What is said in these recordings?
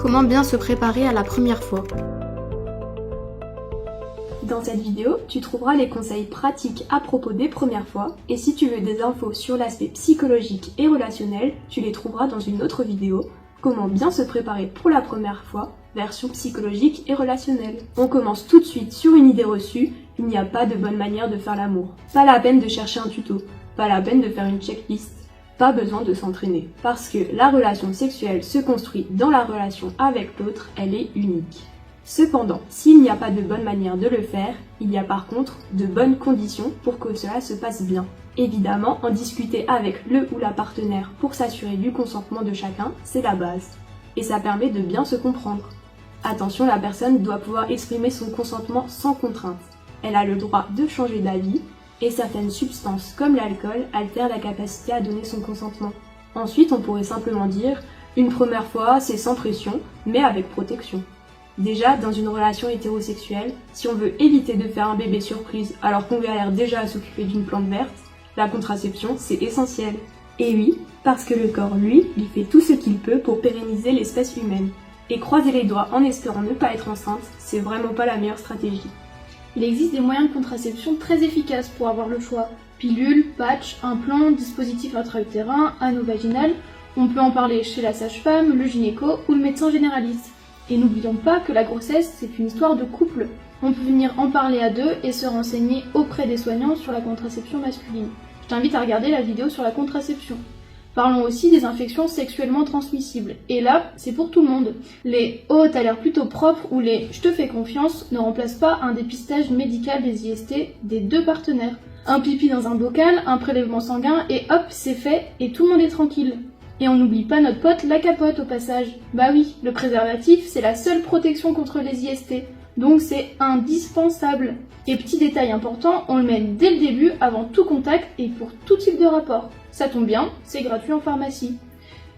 Comment bien se préparer à la première fois? Dans cette vidéo, tu trouveras les conseils pratiques à propos des premières fois, et si tu veux des infos sur l'aspect psychologique et relationnel, tu les trouveras dans une autre vidéo, comment bien se préparer pour la première fois, version psychologique et relationnelle. On commence tout de suite sur une idée reçue, il n'y a pas de bonne manière de faire l'amour. Pas la peine de chercher un tuto, pas la peine de faire une checklist, pas besoin de s'entraîner. Parce que la relation sexuelle se construit dans la relation avec l'autre, elle est unique. Cependant, s'il n'y a pas de bonne manière de le faire, il y a par contre de bonnes conditions pour que cela se passe bien. Évidemment, en discuter avec le ou la partenaire pour s'assurer du consentement de chacun, c'est la base. Et ça permet de bien se comprendre. Attention, la personne doit pouvoir exprimer son consentement sans contrainte. Elle a le droit de changer d'avis, et certaines substances comme l'alcool altèrent la capacité à donner son consentement. Ensuite, on pourrait simplement dire « une première fois, c'est sans pression, mais avec protection ». Déjà, dans une relation hétérosexuelle, si on veut éviter de faire un bébé surprise alors qu'on galère déjà à s'occuper d'une plante verte, la contraception, c'est essentiel. Et oui, parce que le corps, lui, il fait tout ce qu'il peut pour pérenniser l'espèce humaine. Et croiser les doigts en espérant ne pas être enceinte, c'est vraiment pas la meilleure stratégie. Il existe des moyens de contraception très efficaces pour avoir le choix. Pilule, patch, implant, dispositif intra-utérin, anneau vaginal. On peut en parler chez la sage-femme, le gynéco ou le médecin généraliste. Et n'oublions pas que la grossesse, c'est une histoire de couple. On peut venir en parler à deux et se renseigner auprès des soignants sur la contraception masculine. Je t'invite à regarder la vidéo sur la contraception. Parlons aussi des infections sexuellement transmissibles. Et là, c'est pour tout le monde. Les « oh, t'as l'air plutôt propre » ou les « je te fais confiance » ne remplacent pas un dépistage médical des IST des deux partenaires. Un pipi dans un bocal, un prélèvement sanguin et hop, c'est fait et tout le monde est tranquille. Et on n'oublie pas notre pote la capote au passage. Bah oui, le préservatif, c'est la seule protection contre les IST. Donc c'est indispensable. Et petit détail important, on le met dès le début, avant tout contact et pour tout type de rapport. Ça tombe bien, c'est gratuit en pharmacie.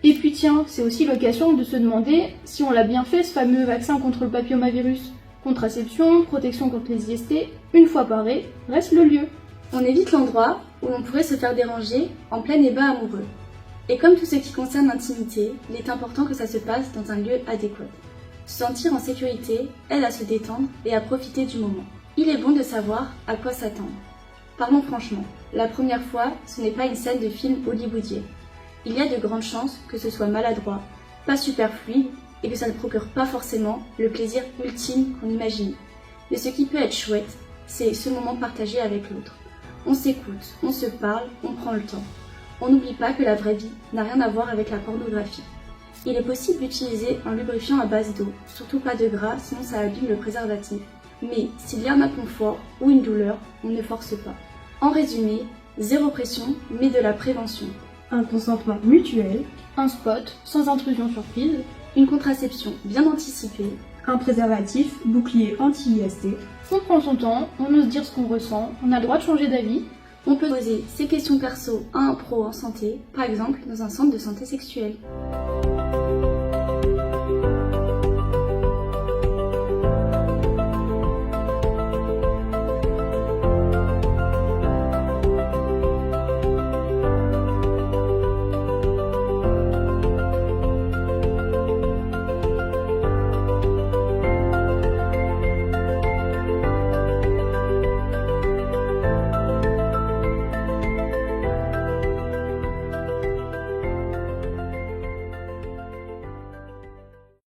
Et puis tiens, c'est aussi l'occasion de se demander si on l'a bien fait ce fameux vaccin contre le papillomavirus. Contraception, protection contre les IST, une fois paré, reste le lieu. On évite l'endroit où l'on pourrait se faire déranger en plein ébat amoureux. Et comme tout ce qui concerne l'intimité, il est important que ça se passe dans un lieu adéquat. Se sentir en sécurité aide à se détendre et à profiter du moment. Il est bon de savoir à quoi s'attendre. Parlons franchement, la première fois, ce n'est pas une scène de film hollywoodien. Il y a de grandes chances que ce soit maladroit, pas super fluide et que ça ne procure pas forcément le plaisir ultime qu'on imagine. Mais ce qui peut être chouette, c'est ce moment partagé avec l'autre. On s'écoute, on se parle, on prend le temps. On n'oublie pas que la vraie vie n'a rien à voir avec la pornographie. Il est possible d'utiliser un lubrifiant à base d'eau, surtout pas de gras, sinon ça abîme le préservatif. Mais s'il y a un inconfort ou une douleur, on ne force pas. En résumé, zéro pression, mais de la prévention. Un consentement mutuel, Un spot, sans intrusion surprise. Une contraception bien anticipée. un préservatif, bouclier anti-IST. On prend son temps, on ose dire ce qu'on ressent, on a le droit de changer d'avis. On peut poser ses questions perso à un pro en santé, par exemple dans un centre de santé sexuelle.